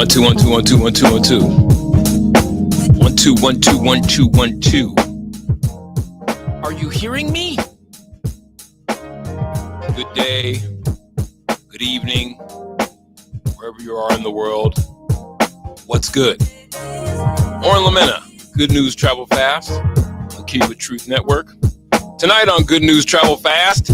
1 2 1 2 1 2 1 2 1 2 1 2 1 2 1 2 1 2. Are you hearing me? Good day, good evening, wherever you are in the world. What's good? Oren Lamena, Good News Travel Fast on Key with Truth Network. Tonight on Good News Travel Fast,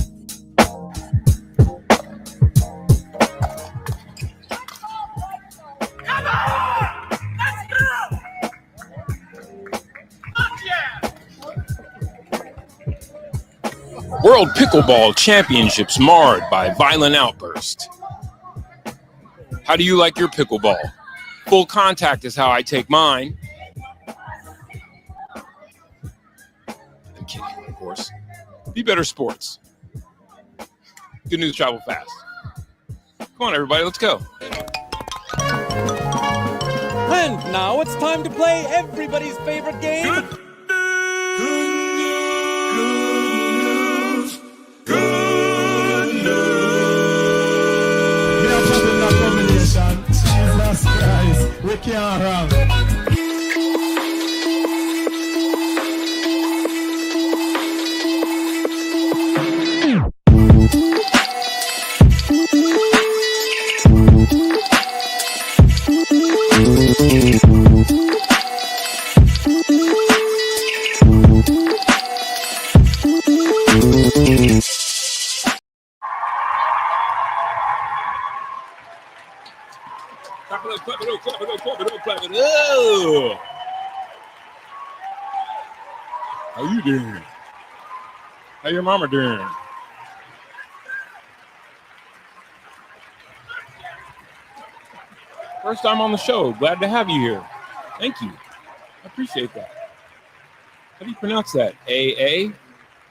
World Pickleball Championships marred by violent outburst. How do you like your pickleball? Full contact is how I take mine. I'm kidding, of course. Be Better Sports. Good News Travel Fast. Come on, everybody, let's go. And now it's time to play everybody's favorite game. Good news. Jesus Christ, we can't run. Clap it up. How you doing? How your mama doing? First time on the show. Glad to have you here. Thank you. I appreciate that. How do you pronounce that? A-A?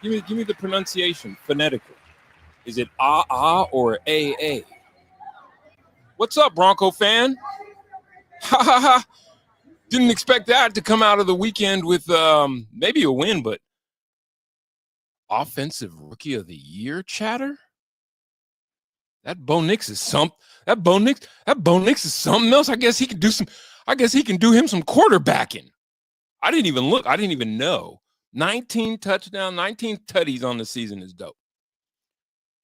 Give me the pronunciation phonetically. Is it ah or A-A? What's up, Bronco fan? Ha ha ha. Didn't expect that to come out of the weekend with maybe a win, but offensive rookie of the year chatter? That Bo Nix is something. That Bo Nix is something else. I guess he can do him some quarterbacking. I didn't even look. I didn't even know. 19 touchdowns, 19 tutties on the season is dope.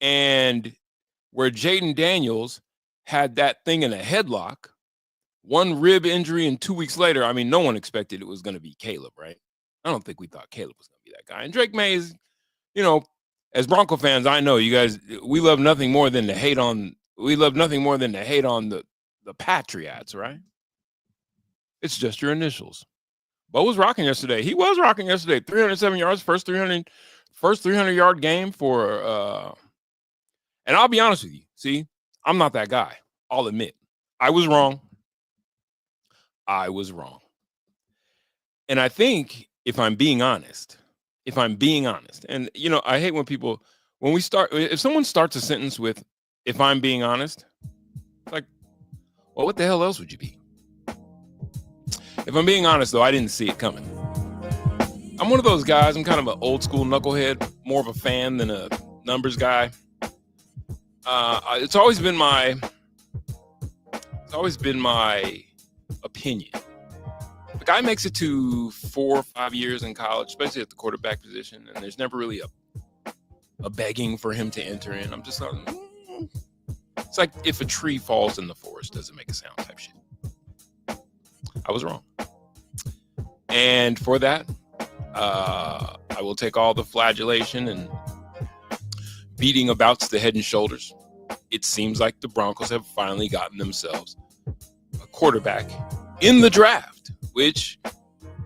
And where Jaden Daniels had that thing in a headlock, one rib injury, and 2 weeks later, I mean, no one expected it was going to be Caleb, right? I don't think we thought Caleb was going to be that guy. And Drake May is, as Bronco fans, I know you guys, we love nothing more than to hate on the Patriots, right? It's just your initials. Bo was rocking yesterday. He was rocking yesterday. 307 yards, first 300-yard game for and I'll be honest with you. See, I'm not that guy. I'll admit. I was wrong. And I think if I'm being honest, and I hate if someone starts a sentence with, if I'm being honest, like, well, what the hell else would you be? If I'm being honest, though, I didn't see it coming. I'm one of those guys. I'm kind of an old school knucklehead, more of a fan than a numbers guy. It's always been my opinion. The guy makes it to 4 or 5 years in college, especially at the quarterback position, and there's never really a begging for him to enter in. I'm just like, it's like if a tree falls in the forest, does it make a sound type shit. I was wrong. And for that, I will take all the flagellation and beating about the head and shoulders. It seems like the Broncos have finally gotten themselves a quarterback in the draft, which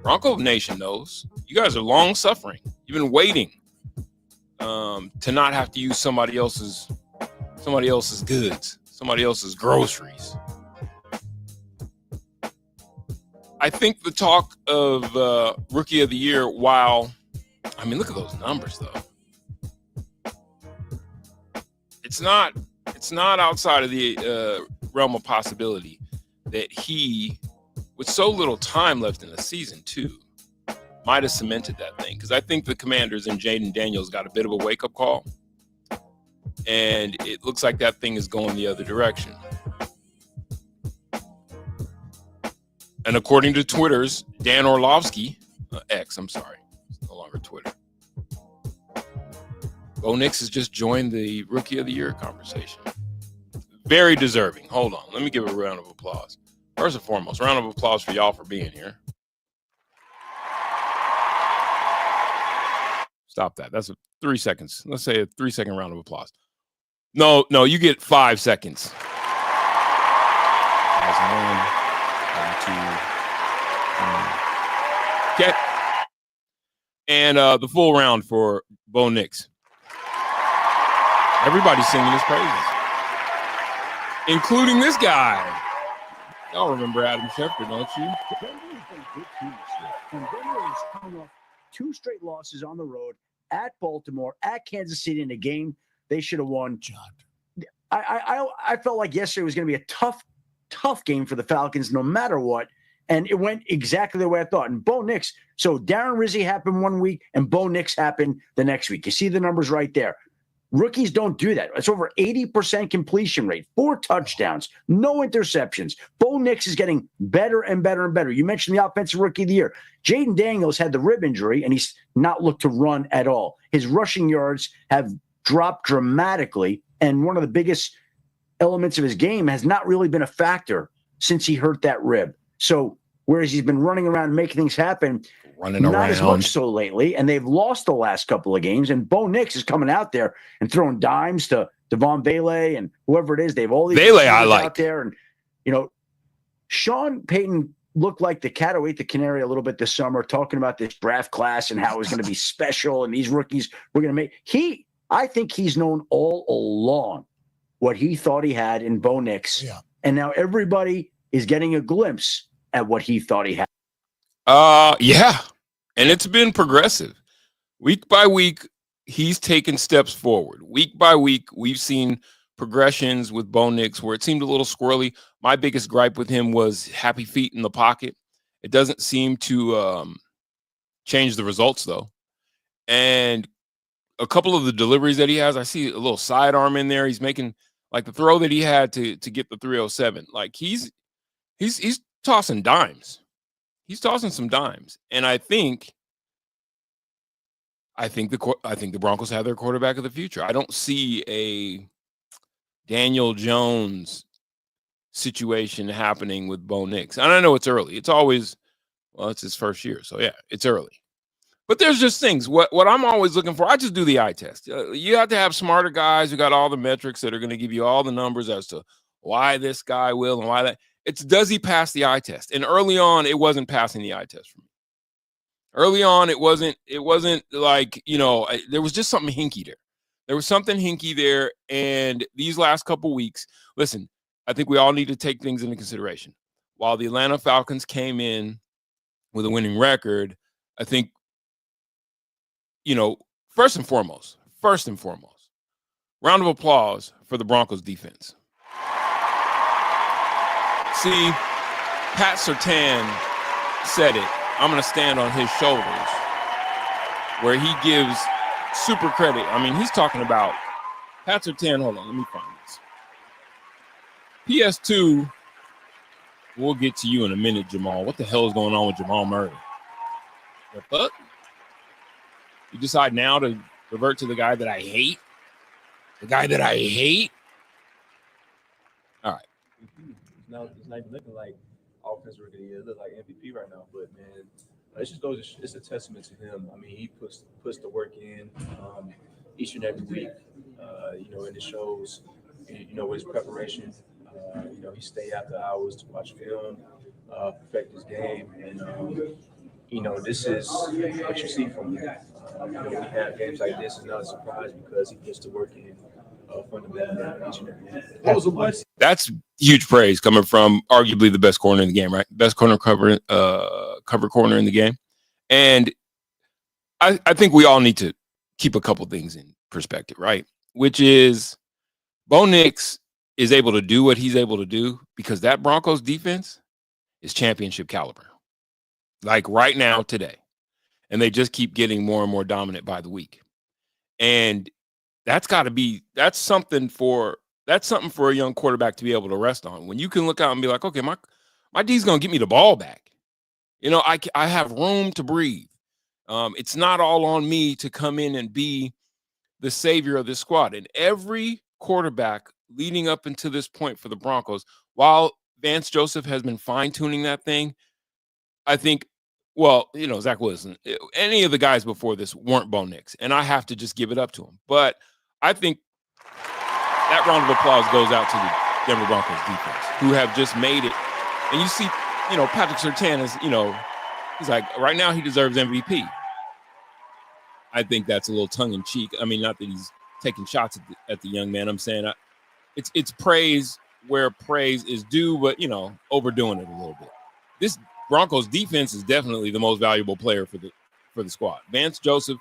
Bronco Nation knows. You guys are long suffering. You've been waiting to not have to use somebody else's goods, somebody else's groceries. I think the talk of Rookie of the Year, look at those numbers, though. It's not outside of the realm of possibility that he, with so little time left in the season, too, might have cemented that thing. Because I think the Commanders and Jaden Daniels got a bit of a wake-up call. And it looks like that thing is going the other direction. And according to Twitter's Dan Orlovsky, X, I'm sorry, it's no longer Twitter. Bo Nix has just joined the Rookie of the Year conversation. Very deserving. Hold on. Let me give a round of applause. First and foremost, round of applause for y'all for being here. Stop that. That's 3 seconds. Let's say a 3-second round of applause. No, you get 5 seconds. That's 1, 2, 3. Okay. And the full round for Bo Nix. Everybody's singing his praises, including this guy. Y'all remember Adam Schefter, don't you? Denver's been a good team this year. And Denver is coming off 2 straight losses on the road at Baltimore, at Kansas City in a game they should have won. I felt like yesterday was going to be a tough game for the Falcons no matter what. And it went exactly the way I thought. And Bo Nix, so Darren Rizzi happened one week and Bo Nix happened the next week. You see the numbers right there. Rookies don't do that. It's over 80% completion rate, 4 touchdowns, no interceptions. Bo Nix is getting better and better and better. You mentioned the Offensive Rookie of the Year. Jaden Daniels had the rib injury, and he's not looked to run at all. His rushing yards have dropped dramatically, and one of the biggest elements of his game has not really been a factor since he hurt that rib. So whereas he's been running around and making things happen, not as much so lately, and they've lost the last couple of games. And Bo Nix is coming out there and throwing dimes to Devon Bailey and whoever it is. They've all these Bailey I like out there, and Sean Payton looked like the cat who ate the canary a little bit this summer, talking about this draft class and how it was going to be special and these rookies were going to make. I think he's known all along what he thought he had in Bo Nix, and now everybody is getting a glimpse at what he thought he had. Yeah. And it's been progressive. Week by week, he's taken steps forward. Week by week, we've seen progressions with Bo Nix where it seemed a little squirrely. My biggest gripe with him was happy feet in the pocket. It doesn't seem to change the results, though. And a couple of the deliveries that he has, I see a little sidearm in there. He's making, like, the throw that he had to get the 307. Like, he's tossing dimes. He's tossing some dimes, and I think the Broncos have their quarterback of the future. I don't see a Daniel Jones situation happening with Bo Nix. And I know it's early. It's always, it's his first year, so yeah, it's early. But there's just things. What I'm always looking for, I just do the eye test. You have to have smarter guys who got all the metrics that are going to give you all the numbers as to why this guy will and why that. It's does he pass the eye test? And early on, it wasn't passing the eye test for me. Early on, it wasn't like, there was just something hinky there. There was something hinky there. And these last couple weeks, listen, I think we all need to take things into consideration. While the Atlanta Falcons came in with a winning record, I think, first and foremost, round of applause for the Broncos defense. See, Pat Surtain said it. I'm going to stand on his shoulders, where he gives super credit. I mean, he's talking about Pat Surtain. Hold on, let me find this. PS2, we'll get to you in a minute, Jamal. What the hell is going on with Jamal Murray? The fuck? You decide now to revert to the guy that I hate? The guy that I hate? All right. Now it's not even looking like offensive rookie of the year. It looks like MVP right now. But man, it just goes. It's a testament to him. I mean, he puts the work in each and every week. And it shows. With his preparation. He stay after hours to watch film, perfect his game, and this is what you see from him. We have games like this is not a surprise because he puts the work in. That's huge praise coming from arguably the best corner in the game, right? Best cover corner in the game. And I think we all need to keep a couple things in perspective, right? Which is Bo Nix is able to do what he's able to do because that Broncos defense is championship caliber. Like right now, today. And they just keep getting more and more dominant by the week. And that's something for a young quarterback to be able to rest on. When you can look out and be like, okay, My D's gonna get me the ball back. You know, I have room to breathe. It's not all on me to come in and be the savior of this squad. And every quarterback leading up into this point for the Broncos, while Vance Joseph has been fine-tuning that thing, I think, well, you know, Zach Wilson, any of the guys before this weren't Bo Nix, and I have to just give it up to him. But I think that round of applause goes out to the Denver Broncos defense, who have just made it. And you see, you know, Patrick Surtain is, you know, he's like, right now he deserves MVP. I think that's a little tongue-in-cheek. I mean, not that he's taking shots at the young man. I'm saying it's praise where praise is due, but, you know, overdoing it a little bit. This Broncos defense is definitely the most valuable player for the squad. Vance Joseph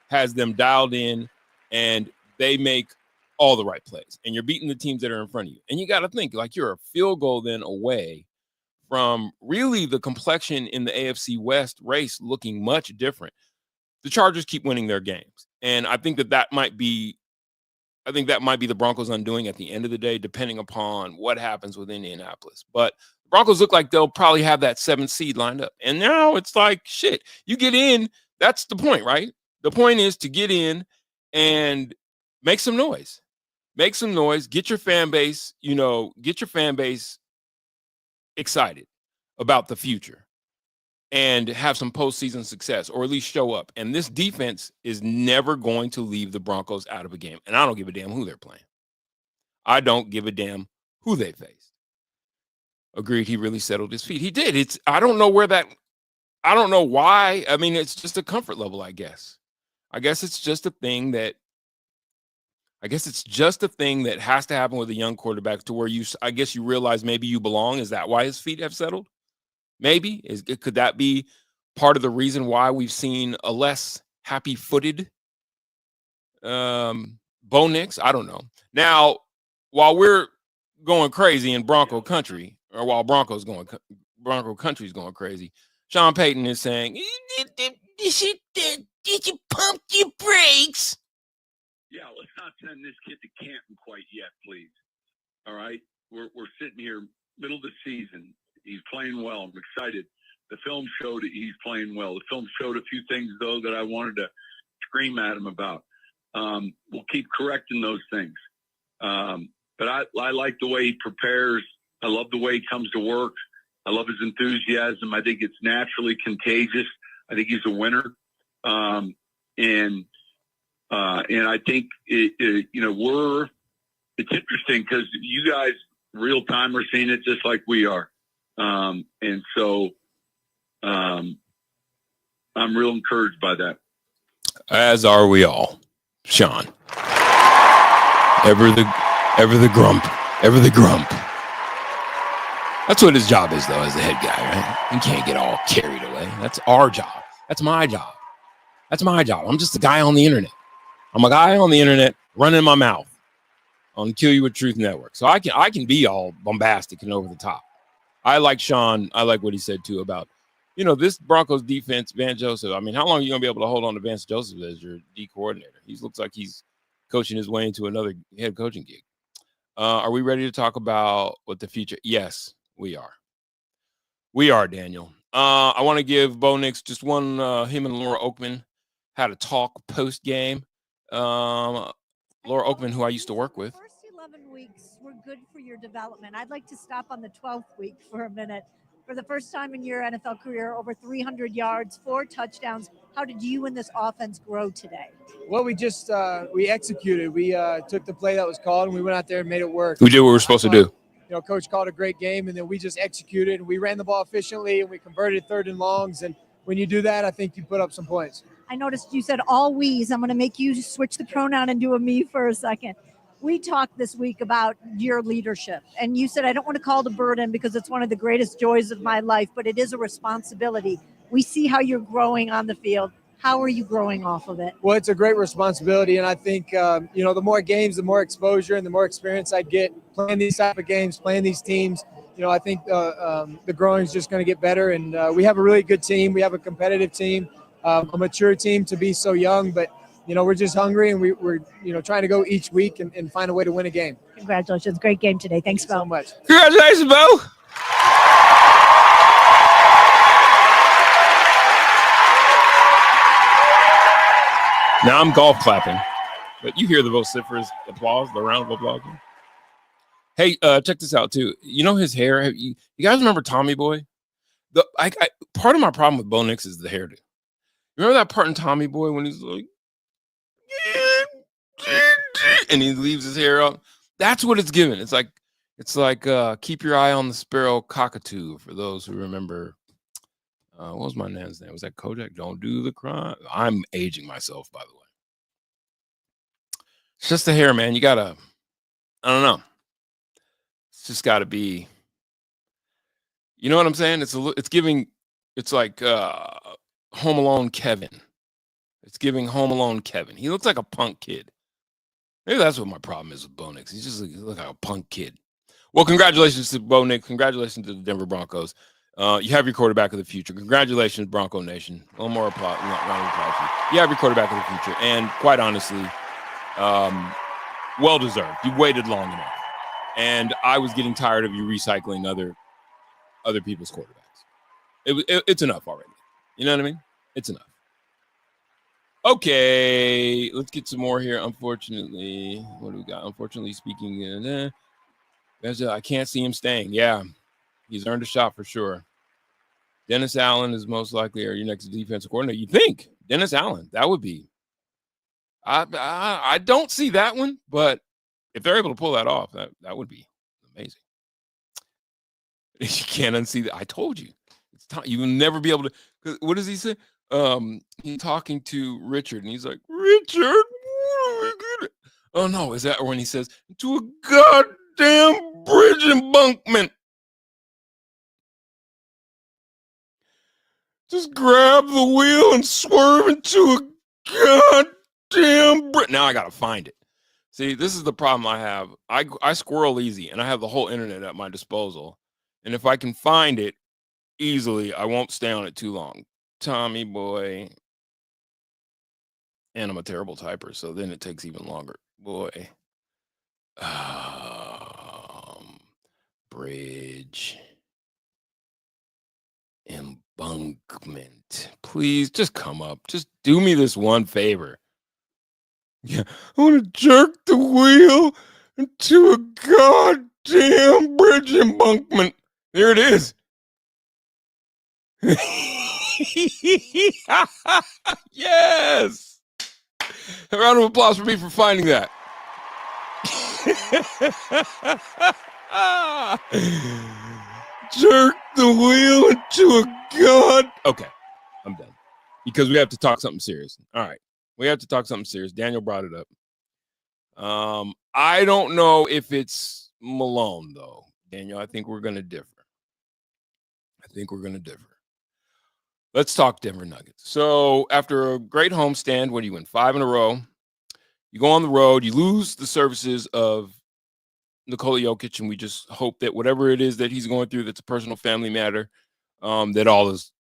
has them dialed in, and they make all the right plays. And you're beating the teams that are in front of you. And you got to think, like, you're a field goal then away from really the complexion in the AFC West race looking much different. The Chargers keep winning their games. And I think that might be the Broncos' undoing at the end of the day, depending upon what happens with Indianapolis. But the Broncos look like they'll probably have that 7th seed lined up. And now it's like, shit, you get in. That's the point, right? The point is to get in and make some noise. Make some noise. Get your fan base, excited about the future and have some postseason success, or at least show up. And this defense is never going to leave the Broncos out of a game. And I don't give a damn who they're playing. I don't give a damn who they faced. Agreed, he really settled his feet. He did. I don't know why. I mean, it's just a comfort level, I guess. I guess it's just a thing that has to happen with a young quarterback, to where you realize maybe you belong. Is that why his feet have settled? Maybe. Could that be part of the reason why we've seen a less happy-footed Bo Nix? I don't know. Now, while we're going crazy in Bronco country, or while Bronco country is going crazy, Sean Payton is saying, "Did you pump your brakes?" Yeah, let's not send this kid to Canton quite yet, please. All right? We're sitting here, middle of the season. He's playing well. I'm excited. The film showed he's playing well. The film showed a few things, though, that I wanted to scream at him about. We'll keep correcting those things. But I like the way he prepares. I love the way he comes to work. I love his enthusiasm. I think it's naturally contagious. I think he's a winner. And I think it's interesting because you guys real time are seeing it just like we are. And so I'm real encouraged by that. As are we all, Sean. Ever the grump. That's what his job is, though, as the head guy, right? You can't get all carried away. That's our job. That's my job. I'm just a guy on the internet. I'm a guy on the internet running my mouth on Kill You With Truth Network. So I can be all bombastic and over the top. I like Sean. I like what he said, too, about, this Broncos defense, Vance Joseph. I mean, how long are you going to be able to hold on to Vance Joseph as your D coordinator? He looks like he's coaching his way into another head coaching gig. Are we ready to talk about what the future? Yes, we are. We are, Daniel. I want to give Bo Nix just one. Him and Laura Oakman had a talk post-game. Laura Oakman, who I used to work with. The first 11 weeks were good for your development. I'd like to stop on the 12th week for a minute. For the first time in your NFL career, over 300 yards, 4 touchdowns. How did you and this offense grow today? Well, we just we executed. We took the play that was called, and we went out there and made it work. We did what we were supposed to do. Coach called a great game, and then we just executed. We ran the ball efficiently, and we converted 3rd and longs. And when you do that, I think you put up some points. I noticed you said all we's. I'm going to make you switch the pronoun and do a me for a second. We talked this week about your leadership, and you said, I don't want to call it a burden because it's one of the greatest joys of my life, but it is a responsibility. We see how you're growing on the field. How are you growing off of it? Well, it's a great responsibility, and I think, the more games, the more exposure, and the more experience I get playing these type of games, playing these teams, I think the growing is just going to get better, and we have a really good team. We have a competitive team, a mature team to be so young, but we're just hungry, and we're trying to go each week and find a way to win a game. Congratulations. Great game today. Thanks, Bo. So much. Congratulations, Bo. Now I'm golf clapping, but you hear the vociferous applause, the round of applause. Hey, check this out too. You know his hair. You guys remember Tommy Boy? Part of my problem with Bo Nix is the hairdo. Remember that part in Tommy Boy when he's like, and he leaves his hair up? That's what it's given. It's like Keep Your Eye on the Sparrow Cockatoo, for those who remember. What was my man's name? Was that Kojak? Don't do the crime. I'm aging myself, by the way. It's just the hair, man. You gotta, I don't know. It's just gotta be, you know what I'm saying? It's giving, it's like Home Alone Kevin. It's giving Home Alone Kevin. He looks like a punk kid. Maybe that's what my problem is with Bo Nix. He looks like a punk kid. Well, congratulations to Bo Nix. Congratulations to the Denver Broncos. You have your quarterback of the future. Congratulations, Bronco Nation. A little more applause. You have your quarterback of the future. And quite honestly, well deserved. You waited long enough. And I was getting tired of you recycling other people's quarterbacks. It's enough already. You know what I mean? It's enough. Okay, let's get some more here. Unfortunately, what do we got? Unfortunately speaking, I can't see him staying. Yeah, he's earned a shot for sure. Dennis Allen is most likely your next defensive coordinator. You think Dennis Allen? That would be. I don't see that one, but if they're able to pull that off, that would be amazing. You can't unsee that. I told you. It's time. You will never be able to. What does he say? He's talking to Richard, and he's like, Richard, oh no, is that when he says, to a goddamn bridge embankment? Just grab the wheel and swerve into a goddamn bridge. Now I gotta find it. See, this is the problem I have. I squirrel easy, and I have the whole internet at my disposal. And if I can find it easily, I won't stay on it too long. Tommy Boy. And I'm a terrible typer, so then it takes even longer. Boy. Bridge. Embankment. Please, just come up. Just do me this one favor. Yeah, I want to jerk the wheel into a goddamn bridge embankment. There it is. Yes. A round of applause for me for finding that. Jerk the wheel into a god. Okay, I'm done. Because we have to talk something serious. All right. We have to talk something serious. Daniel brought it up. I don't know if it's Malone, though. Daniel, I think we're going to differ. Let's talk Denver Nuggets. So after a great homestand, what do you win? 5 in a row. You go on the road. You lose the services of Nikola Jokic, and we just hope that whatever it is that he's going through that's a personal family matter, that all is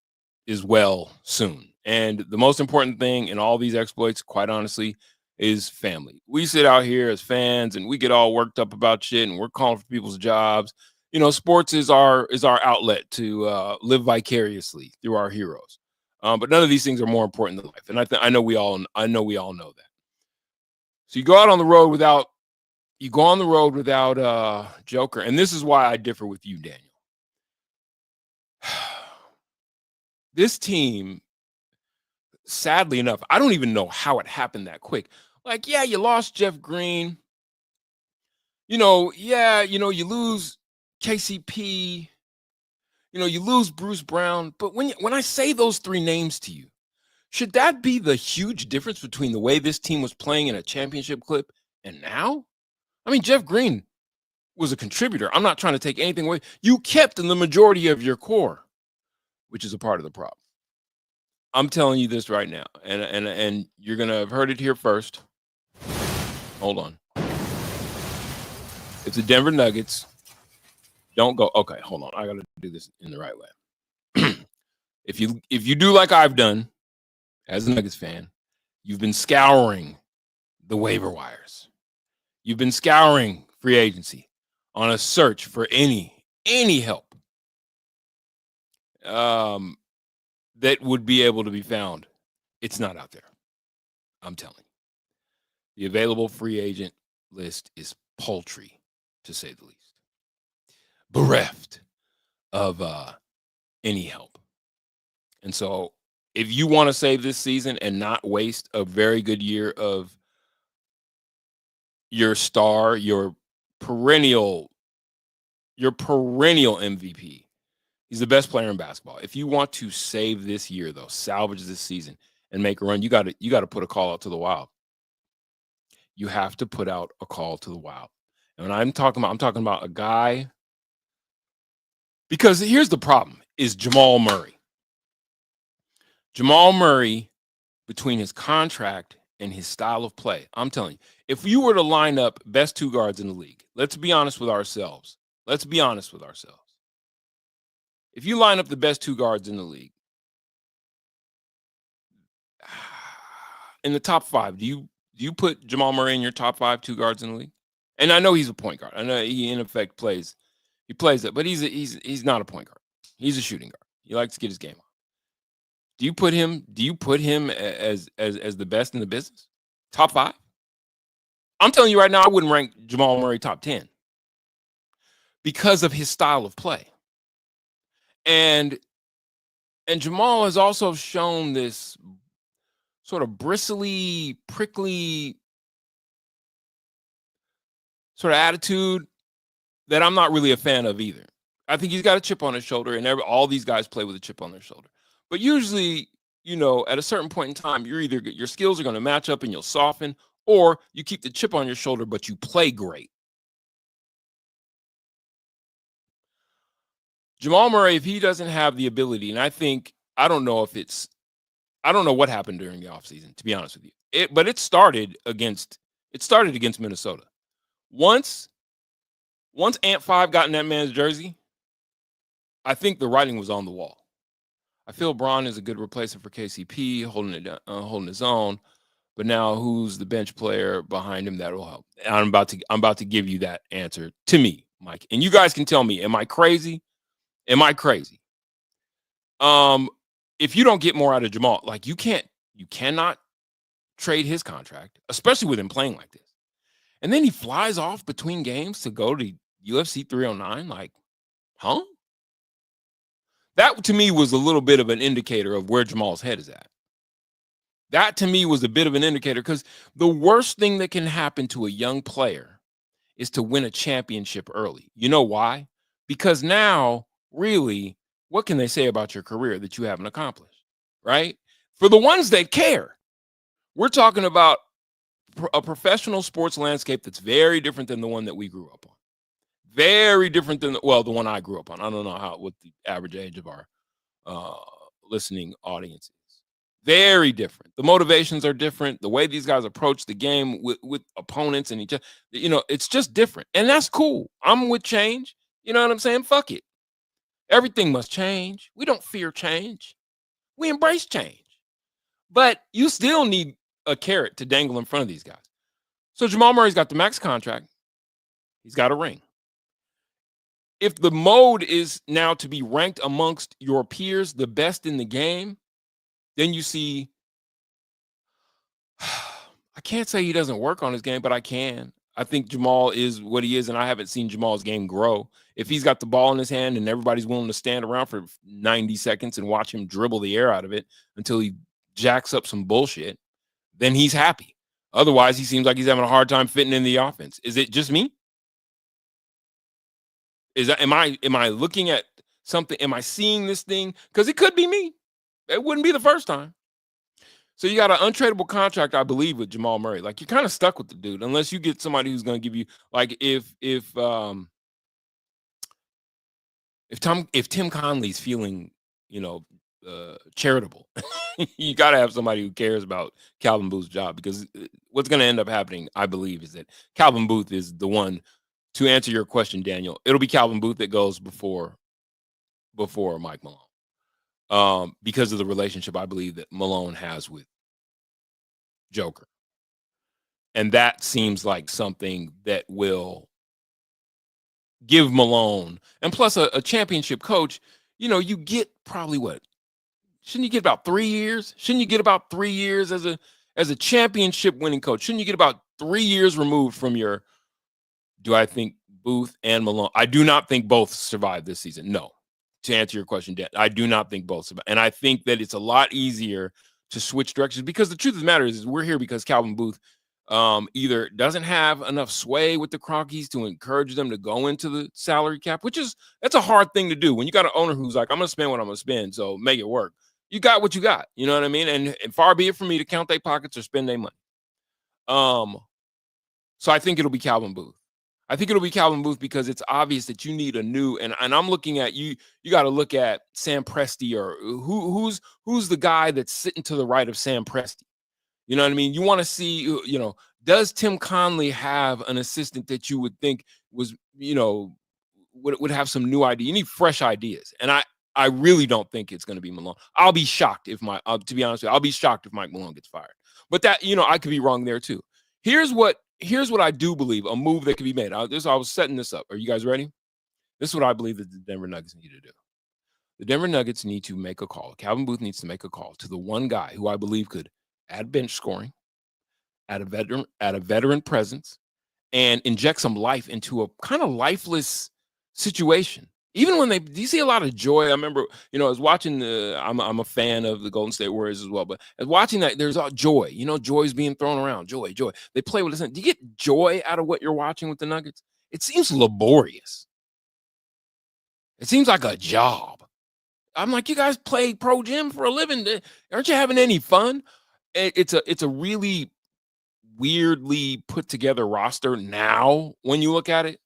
well soon. And the most important thing in all these exploits, quite honestly, is family. We sit out here as fans and we get all worked up about shit, and we're calling for people's jobs. You know, sports is our outlet to live vicariously through our heroes. But none of these things are more important than life. And I know we all know that. So you go out on the road without Joker. And this is why I differ with you, Daniel. This team, sadly enough, I don't even know how it happened that quick. Like, yeah, you lost Jeff Green. You lose KCP. You lose Bruce Brown. But when I say those 3 names to you, should that be the huge difference between the way this team was playing in a championship clip and now? I mean, Jeff Green was a contributor. I'm not trying to take anything away. You kept in the majority of your core, which is a part of the problem. I'm telling you this right now, and you're going to have heard it here first. Hold on. If the Denver Nuggets don't go, okay, hold on. I got to do this in the right way. If you do like I've done as a Nuggets fan, you've been scouring the waiver wires. You've been scouring free agency on a search for any help that would be able to be found. It's not out there. I'm telling you. The available free agent list is paltry, to say the least. Bereft of any help. And so if you want to save this season and not waste a very good year of your star, your perennial MVP, he's the best player in basketball. If you want to save this year, though, salvage this season and make a run, you got to put a call out to the Wild. You have to put out a call to the Wild. And when I'm talking about a guy, because here's the problem, is Jamal Murray. Jamal Murray, between his contract and his style of play, I'm telling you, if you were to line up best two guards in the league, let's be honest with ourselves. Let's be honest with ourselves. If you line up the best two guards in the league, in the top 5, do you put Jamal Murray in your top 5 two guards in the league? And I know he's a point guard. I know he in effect plays it, but he's not a point guard. He's a shooting guard. He likes to get his game on. Do you put him as the best in the business? Top 5? I'm telling you right now, I wouldn't rank Jamal Murray top 10 because of his style of play. And Jamal has also shown this sort of bristly, prickly sort of attitude that I'm not really a fan of either. I think he's got a chip on his shoulder, and all these guys play with a chip on their shoulder. But usually, at a certain point in time, your skills are going to match up and you'll soften, or you keep the chip on your shoulder, but you play great. Jamal Murray, if he doesn't have the ability, and I don't know what happened during the offseason, to be honest with you. But it started against Minnesota. Once Ant 5 got in that man's jersey, I think the writing was on the wall. I feel Braun is a good replacement for KCP, holding his own. But now, who's the bench player behind him that will help? I'm about to give you that answer to me, Mike. And you guys can tell me, am I crazy? Am I crazy? If you don't get more out of Jamal, like you cannot trade his contract, especially with him playing like this. And then he flies off between games to go to UFC 309. Like, huh? That to me was a little bit of an indicator of where Jamal's head is at. That to me was a bit of an indicator, because the worst thing that can happen to a young player is to win a championship early. You know why? Because now, really, what can they say about your career that you haven't accomplished, right? For the ones that care, we're talking about a professional sports landscape that's very different than the one that we grew up on. Very different than, the one I grew up on. I don't know what the average age of our listening audience is. Very different. The motivations are different. The way these guys approach the game with opponents and each other, it's just different. And that's cool. I'm with change. You know what I'm saying? Fuck it. Everything must change. We don't fear change. We embrace change. But you still need a carrot to dangle in front of these guys. So Jamal Murray's got the max contract. He's got a ring. If the mode is now to be ranked amongst your peers, the best in the game, then you see, I can't say he doesn't work on his game, but I can. I think Jamal is what he is, and I haven't seen Jamal's game grow. If he's got the ball in his hand and everybody's willing to stand around for 90 seconds and watch him dribble the air out of it until he jacks up some bullshit, then he's happy. Otherwise, he seems like he's having a hard time fitting in the offense. Is it just me? Am I looking at something? Am I seeing this thing? Because it could be me. It wouldn't be the first time. So you got an untradeable contract, I believe, with Jamal Murray. Like, you're kind of stuck with the dude unless you get somebody who's going to give you, like, if Tim Conley's feeling, charitable, you got to have somebody who cares about Calvin Booth's job, because what's going to end up happening, I believe, is that Calvin Booth is the one. To answer your question, Daniel, it'll be Calvin Booth that goes before Mike Malone, because of the relationship I believe that Malone has with Joker. And that seems like something that will give Malone, and plus a championship coach, you get probably what? Shouldn't you get about 3 years? Shouldn't you get about 3 years as as a championship winning coach, shouldn't you get about 3 years removed from your, do I think Booth and Malone? I do not think both survived this season. No. To answer your question, Dan, I do not think both survive. And I think that it's a lot easier to switch directions, because the truth of the matter is we're here because Calvin Booth either doesn't have enough sway with the Cronkies to encourage them to go into the salary cap, that's a hard thing to do when you got an owner who's like, I'm going to spend what I'm going to spend, so make it work. You got what you got. You know what I mean? And far be it from me to count their pockets or spend their money. So I think it'll be Calvin Booth. I think it'll be Calvin Booth because it's obvious that you need a new, and I'm looking at you got to look at Sam Presti, or who's the guy that's sitting to the right of Sam Presti. You know what I mean? You want to see, does Tim Conley have an assistant that you would think was, would have some new idea? You need fresh ideas. And I really don't think it's going to be Malone. I'll be shocked if to be honest with you, I'll be shocked if Mike Malone gets fired. But that, I could be wrong there too. Here's what I do believe, a move that could be made. I was setting this up. Are you guys ready? This is what I believe that the Denver Nuggets need to do. The Denver Nuggets need to make a call. Calvin Booth needs to make a call to the one guy who I believe could add bench scoring, add a veteran presence, and inject some life into a kind of lifeless situation. Even when do you see a lot of joy? I remember, I was watching I'm a fan of the Golden State Warriors as well, but as watching that, there's all joy. Joy's being thrown around. Joy. They play with this. Do you get joy out of what you're watching with the Nuggets? It seems laborious. It seems like a job. I'm like, you guys play pro gym for a living. Aren't you having any fun? It's a really weirdly put together roster now when you look at it,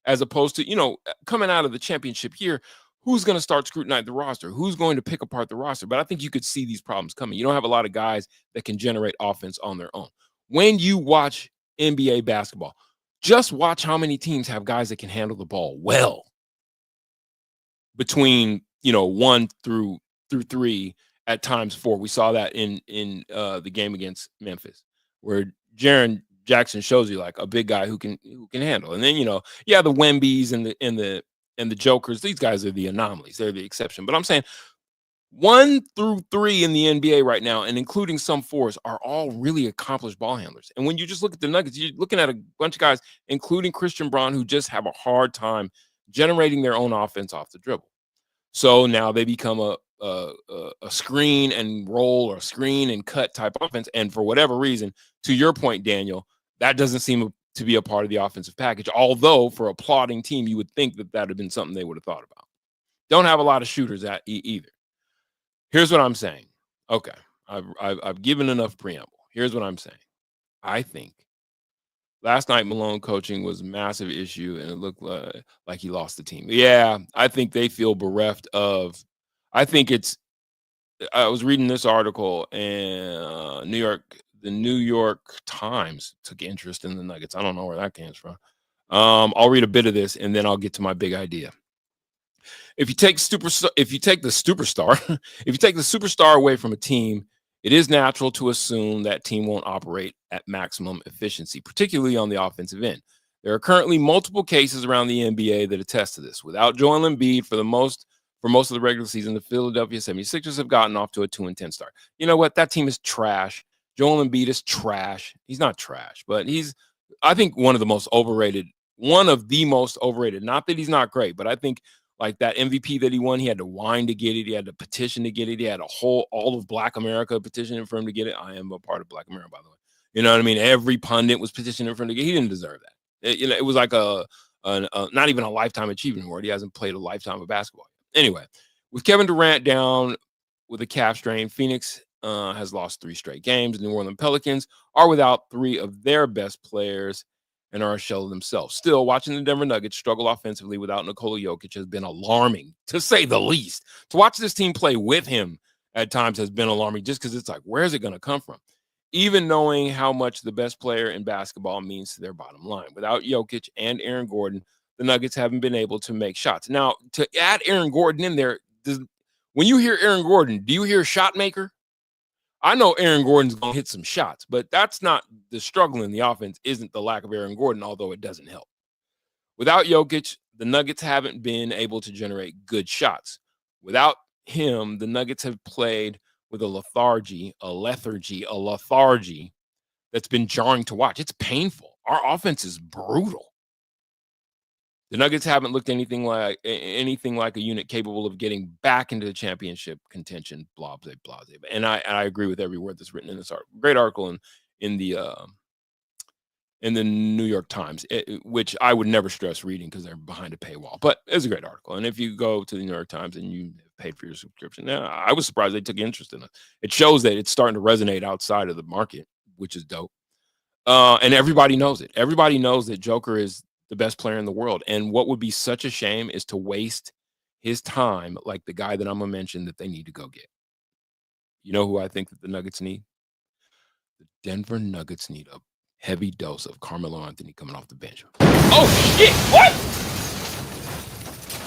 as opposed to, coming out of the championship year, who's going to start scrutinizing the roster? Who's going to pick apart the roster? But I think you could see these problems coming. You don't have a lot of guys that can generate offense on their own. When you watch NBA basketball, just watch how many teams have guys that can handle the ball well. Between, 1 through 3, at times 4. We saw that in the game against Memphis, where Jaren Jackson shows you like a big guy who can handle. And then, the Wembys and the Jokers, these guys are the anomalies. They're the exception. But I'm saying 1 through 3 in the NBA right now, and including some 4s, are all really accomplished ball handlers. And when you just look at the Nuggets, you're looking at a bunch of guys, including Christian Braun, who just have a hard time generating their own offense off the dribble. So now they become a screen and roll or screen and cut type offense. And for whatever reason, to your point, Daniel, that doesn't seem to be a part of the offensive package. Although for a plodding team, you would think that would have been something they would have thought about. Don't have a lot of shooters at either. Here's what I'm saying. Okay, I've given enough preamble. Here's what I'm saying. I think last night Malone coaching was a massive issue, and it looked like he lost the team. Yeah, I think they feel bereft of. I was reading this article, and the New York Times took interest in the Nuggets. I don't know where that came from. I'll read a bit of this, and then I'll get to my big idea. If you take the superstar away from a team, it is natural to assume that team won't operate at maximum efficiency, particularly on the offensive end. There are currently multiple cases around the NBA that attest to this. Without Joel Embiid for most of the regular season, the Philadelphia 76ers have gotten off to a 2-10 start. You know what? That team is trash. Joel Embiid is trash. He's not trash, but he's, I think, one of the most overrated. Not that he's not great, but I think like that MVP that he won, he had to whine to get it. He had to petition to get it. He had all of Black America petitioning for him to get it. I am a part of Black America, by the way. You know what I mean? Every pundit was petitioning for him to get it. He didn't deserve that. It was like a not even a lifetime achievement award. He hasn't played a lifetime of basketball. Anyway, with Kevin Durant down with a calf strain, Phoenix has lost 3 straight games. New Orleans Pelicans are without 3 of their best players and are a shell of themselves. Still, watching the Denver Nuggets struggle offensively without Nikola Jokic has been alarming, to say the least. To watch this team play with him at times has been alarming, just because it's like, where is it going to come from? Even knowing how much the best player in basketball means to their bottom line. Without Jokic and Aaron Gordon, the Nuggets haven't been able to make shots. Now, to add Aaron Gordon in there, when you hear Aaron Gordon, do you hear shot maker? I know Aaron Gordon's going to hit some shots, but that's not the struggle in the offense, isn't the lack of Aaron Gordon, although it doesn't help. Without Jokic, the Nuggets haven't been able to generate good shots. Without him, the Nuggets have played with a lethargy that's been jarring to watch. It's painful. Our offense is brutal. The Nuggets haven't looked anything like a unit capable of getting back into the championship contention. Blah blah blah. And I agree with every word that's written in this article. Great article in the New York Times, which I would never stress reading because they're behind a paywall. But it's a great article. And if you go to the New York Times and you paid for your subscription, I was surprised they took interest in it. It shows that it's starting to resonate outside of the market, which is dope. And everybody knows it. Everybody knows that Joker is the best player in the world. And what would be such a shame is to waste his time like the guy that I'm going to mention that they need to go get. You know who I think that the Nuggets need? The Denver Nuggets need a heavy dose of Carmelo Anthony coming off the bench. Oh, shit. What?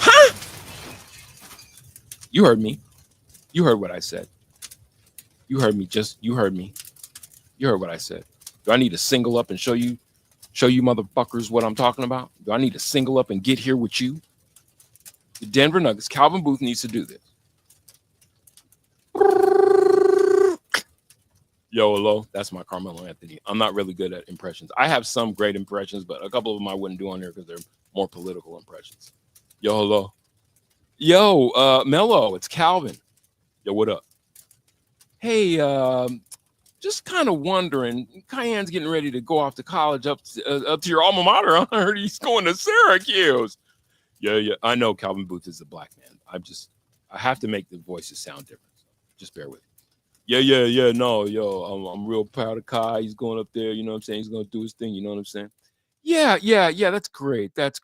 Huh? You heard me. You heard what I said. You heard me. You heard me. You heard what I said. Do I need to single up and show you motherfuckers what I'm talking about? Do I need to single up and get here with you? The Denver Nuggets, Calvin Booth needs to do this. Yo, hello. That's my Carmelo Anthony. I'm not really good at impressions. I have some great impressions, but a couple of them I wouldn't do on here because they're more political impressions. Yo, hello. Yo, Mello, it's Calvin. Yo, what up? Hey, just kind of wondering, Cayenne's getting ready to go off to college up to your alma mater. I heard he's going to Syracuse. Yeah. I know Calvin Booth is a black man. I have to make the voices sound different. So just bear with me. Yeah. No, I'm real proud of Kai. He's going up there. You know what I'm saying? He's going to do his thing. You know what I'm saying? Yeah. That's great. How's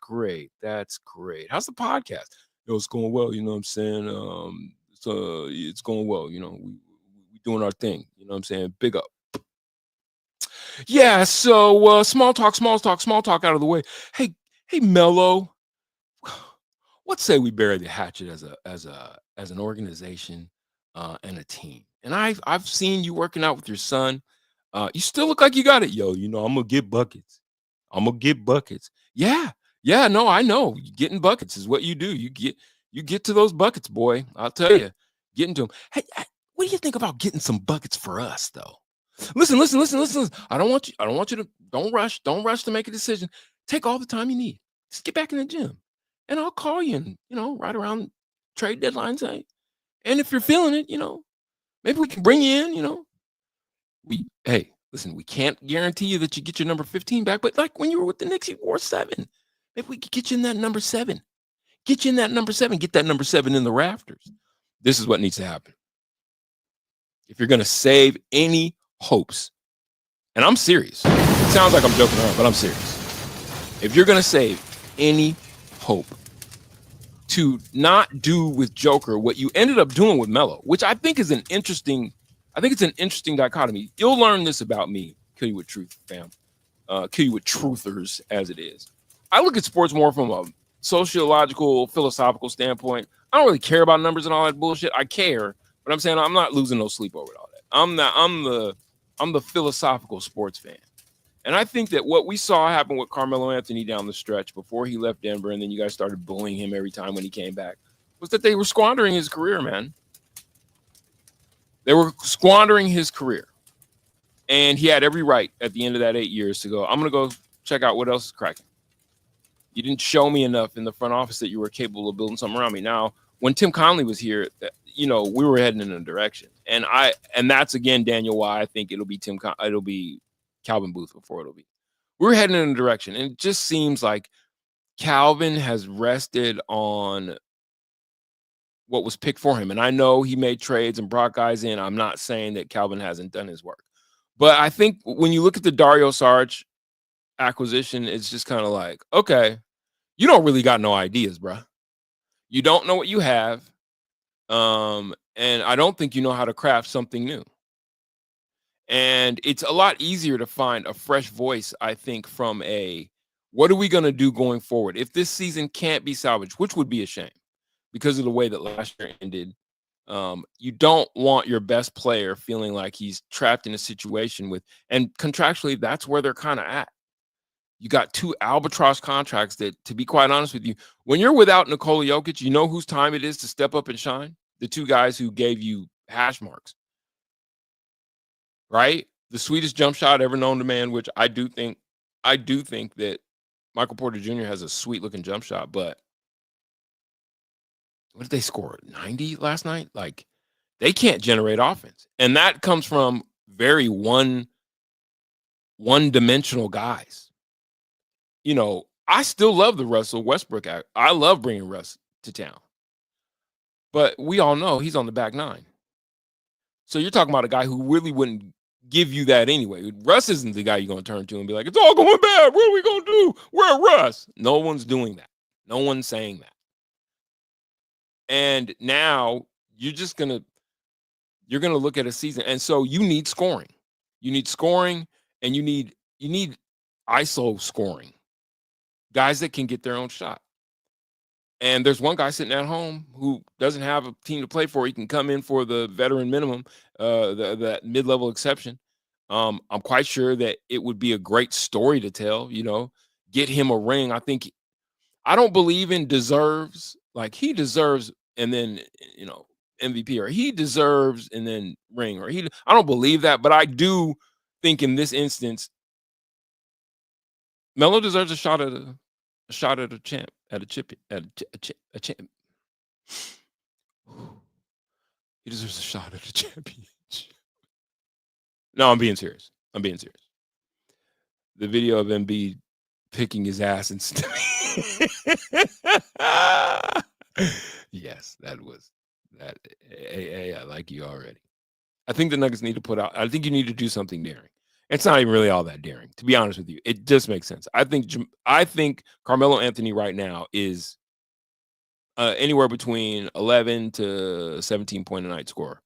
the podcast? Yo, it's going well. You know what I'm saying? It's going well. You know, we doing our thing. You know what I'm saying? Big up. Yeah. So small talk out of the way. Hey, Mello. What say we bury the hatchet as an organization and a team? And I've seen you working out with your son. You still look like you got it. Yo, you know, I'm gonna get buckets. Yeah. No, I know. Getting buckets is what you do. You get to those buckets, boy. I'll tell you. Get into them. Hey, what do you think about getting some buckets for us, though? Listen. I don't want you to don't rush to make a decision. Take all the time you need. Just get back in the gym. And I'll call you and, right around trade deadlines. And if you're feeling it, maybe we can bring you in, we can't guarantee you that you get your number 15 back, but like when you were with the Knicks, you wore 7. Maybe we could get you in that number 7. Get that number 7 in the rafters. This is what needs to happen. If you're going to save any hopes, and I'm serious. It sounds like I'm joking around, but I'm serious. If you're going to save any hope to not do with Joker what you ended up doing with Melo, which I think is an interesting dichotomy. You'll learn this about me. Kill you with truth, fam. Kill you with truthers, as it is. I look at sports more from a sociological, philosophical standpoint. I don't really care about numbers and all that bullshit. I care, but I'm saying I'm not losing no sleep over all that. I'm the philosophical sports fan. And I think that what we saw happen with Carmelo Anthony down the stretch before he left Denver, and then you guys started bullying him every time when he came back, was that they were squandering his career, man. They were squandering his career. And he had every right at the end of that 8 years to go, I'm going to go check out what else is cracking. You didn't show me enough in the front office that you were capable of building something around me. Now, when Tim Conley was here, we were heading in a direction. And that's, again, Daniel, why I think it'll be Calvin Booth before we're heading in a direction. And it just seems like Calvin has rested on what was picked for him. And I know he made trades and brought guys in. I'm not saying that Calvin hasn't done his work. But I think when you look at the Dario Saric acquisition, it's just kind of like, okay, you don't really got no ideas, bro. You don't know what you have. And I don't think you know how to craft something new. And it's a lot easier to find a fresh voice, I think, from what are we going to do going forward? If this season can't be salvaged, which would be a shame because of the way that last year ended, you don't want your best player feeling like he's trapped in a situation and contractually, that's where they're kind of at. You got 2 albatross contracts that, to be quite honest with you, when you're without Nikola Jokic, you know whose time it is to step up and shine? The 2 guys who gave you hash marks. right? The sweetest jump shot ever known to man, which I do think that Michael Porter Jr. has a sweet looking jump shot, but what did they score? 90 last night? Like, they can't generate offense. And that comes from very one-dimensional guys. You know, I still love the Russell Westbrook act. I love bringing Russ to town. But we all know he's on the back nine. So you're talking about a guy who really wouldn't give you that anyway. Russ isn't the guy you're going to turn to and be like, it's all going bad. What are we going to do? We're Russ. No one's doing that. No one's saying that. And now you're going to look at a season. And so you need scoring. You need scoring, and you need ISO scoring. Guys that can get their own shot. And there's one guy sitting at home who doesn't have a team to play for. He can come in for the veteran minimum, that mid-level exception. I'm quite sure that it would be a great story to tell, you know, get him a ring. I don't believe in deserves. Like, he deserves and then, you know, MVP, or he deserves and then ring, or I don't believe that, but I do think in this instance, Melo deserves a shot at a champ, at a chip, at a champ. He deserves a shot at a championship. No, I'm being serious. The video of Embiid picking his ass and stuff. Yes, that was that. Hey, I like you already. I think the Nuggets need to put out. I think you need to do something daring. It's not even really all that daring, to be honest with you. It just makes sense. I think Carmelo Anthony right now is anywhere between 11 to 17 point a night scorer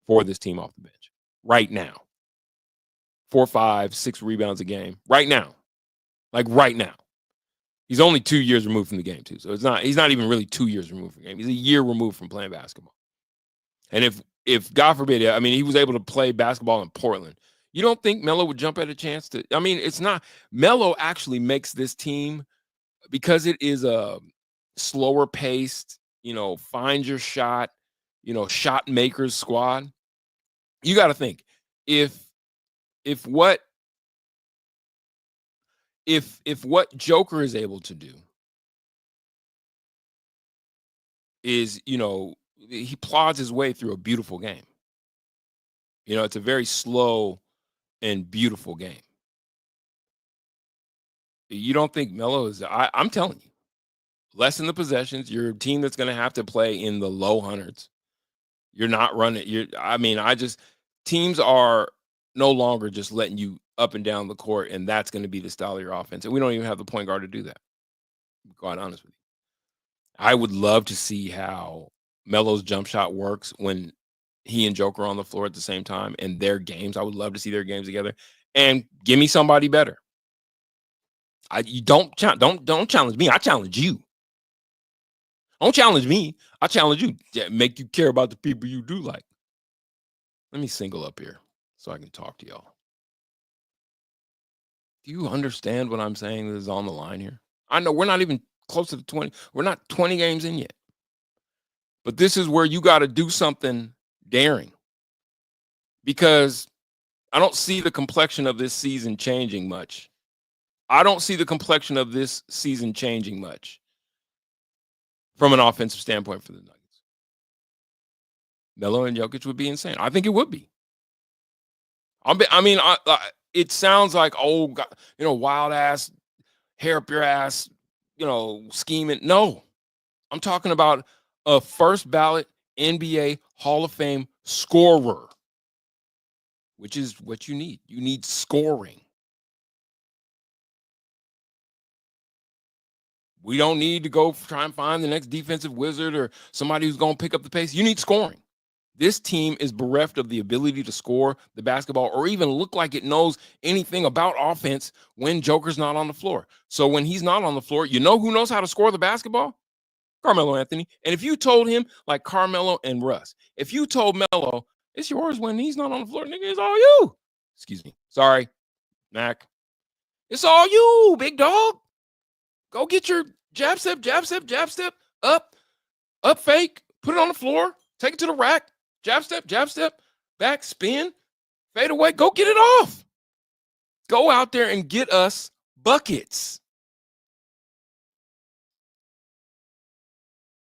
for this team off the bench right now. 4, 5, 6 rebounds a game right now. Like right now. He's only 2 years removed from the game too. So he's not even really 2 years removed from the game. He's a year removed from playing basketball. And if God forbid, I mean, he was able to play basketball in Portland, you don't think Melo would jump at a chance to? I mean, it's not. Melo actually makes this team, because it is a slower paced, you know, find your shot, you know, shot makers squad. You got to think if what Joker is able to do is, you know, he plods his way through a beautiful game. You know, it's a very slow and beautiful game. You don't think Melo is? I'm telling you, lessen the possessions. You're a team that's going to have to play in the low hundreds. You're not running. Teams are no longer just letting you up and down the court, and that's going to be the style of your offense. And we don't even have the point guard to do that, to be quite honest with you. I would love to see how Melo's jump shot works when he and Joker are on the floor at the same time, and their games. I would love to see their games together. And give me somebody better. You don't challenge me. I challenge you. Don't challenge me. I challenge you. Make you care about the people you do like. Let me single up here so I can talk to y'all. Do you understand what I'm saying? This is on the line here. I know we're not even close to the 20. We're not 20 games in yet. But this is where you got to do something daring, because I don't see the complexion of this season changing much. From an offensive standpoint for the Nuggets. Melo and Jokic would be insane. I think it would be. It sounds like, oh, God, you know, wild ass, hair up your ass, you know, scheming. No, I'm talking about a first ballot NBA Hall of Fame scorer, which is what you need. You need scoring. We don't need to go try and find the next defensive wizard or somebody who's going to pick up the pace. You need scoring. This team is bereft of the ability to score the basketball or even look like it knows anything about offense when Joker's not on the floor. So when he's not on the floor, you know who knows how to score the basketball? Carmelo Anthony. And if you told him, like Carmelo and Russ, if you told Melo, it's yours when he's not on the floor, nigga, it's all you. Excuse me. Sorry, Mac. It's all you, big dog. Go get your jab step, up fake, put it on the floor, take it to the rack, jab step, back, spin, Fade away. Go get it off. Go out there and get us buckets.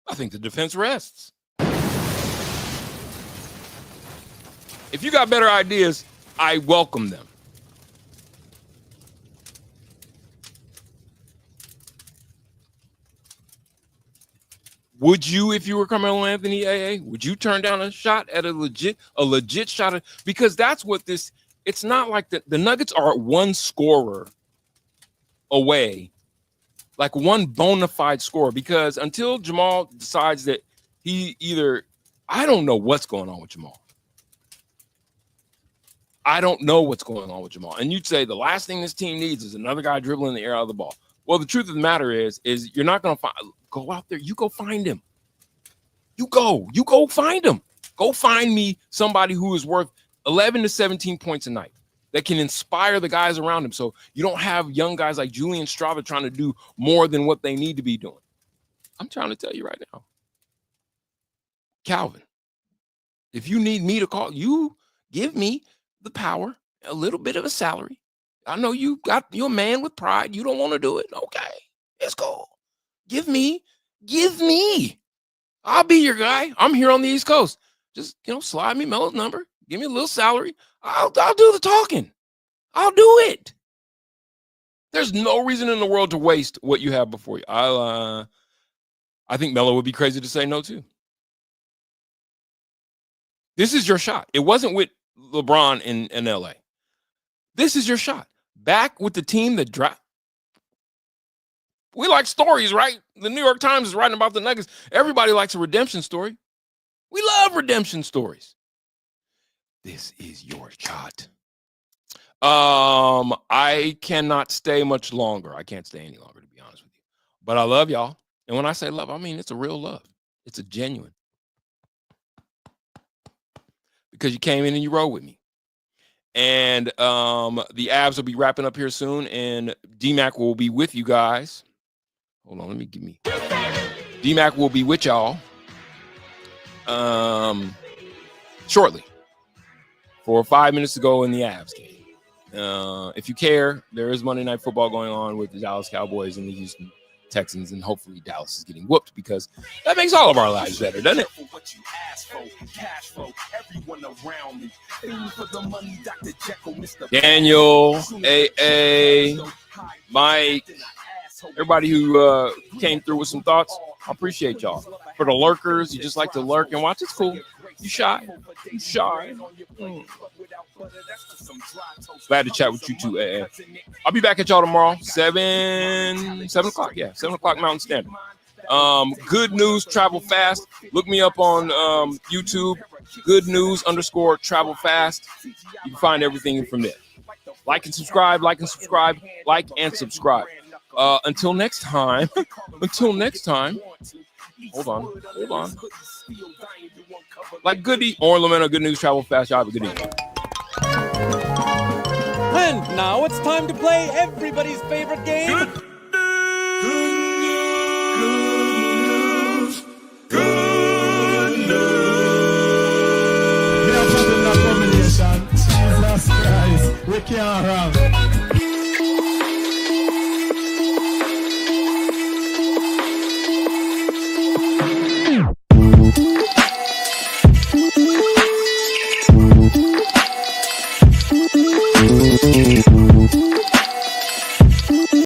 I think the defense rests. If you got better ideas, I welcome them. Would you, if you were Carmelo Anthony, AA, would you turn down a shot at a legit shot? Because that's what this, it's not like the Nuggets are one scorer away, like one bona fide scorer, because until Jamal decides that he either, I don't know what's going on with Jamal. I don't know what's going on with Jamal. And you'd say the last thing this team needs is another guy dribbling the air out of the ball. Well, the truth of the matter is you're not going to go out there. You go find him. You go find him. Go find me somebody who is worth 11 to 17 points a night that can inspire the guys around him. So you don't have young guys like Julian Strava trying to do more than what they need to be doing. I'm trying to tell you right now, Calvin, if you need me to call, you give me the power, a little bit of a salary. I know you're a man with pride. You don't want to do it. Okay, it's cool. Give me. I'll be your guy. I'm here on the East Coast. Just, slide me Melo's number. Give me a little salary. I'll do the talking. I'll do it. There's no reason in the world to waste what you have before you. I think Melo would be crazy to say no too. This is your shot. It wasn't with LeBron in LA. This is your shot. Back with the team that dropped. We like stories, right? The New York Times is writing about the Nuggets. Everybody likes a redemption story. We love redemption stories. This is your shot. I cannot stay much longer. I can't stay any longer, to be honest with you. But I love y'all. And when I say love, I mean it's a real love. It's a genuine. Because you came in and you rode with me. And the Avs will be wrapping up here soon, and DMAC will be with you guys. Hold on, DMAC will be with y'all shortly for 5 minutes to go in the Avs game. If you care, there is Monday Night Football going on with the Dallas Cowboys and the Houston Texans, and hopefully Dallas is getting whooped because that makes all of our lives better, doesn't it? Daniel, AA, Mike, everybody who came through with some thoughts, I appreciate y'all. For the lurkers, you just like to lurk and watch, it's cool. You shy. Glad to chat with you too, AA. I'll be back at y'all tomorrow, 7 o'clock. Yeah, 7 o'clock Mountain Standard. Good News Travel Fast. Look me up on YouTube. Good News _ Travel Fast. You can find everything from there. Like and subscribe. Until next time. Hold on. Like Goody or Lamento, Good News Travel Fast. Y'all have a good evening. And now it's time to play everybody's favorite game. Good news. Jesus Christ, we can't run.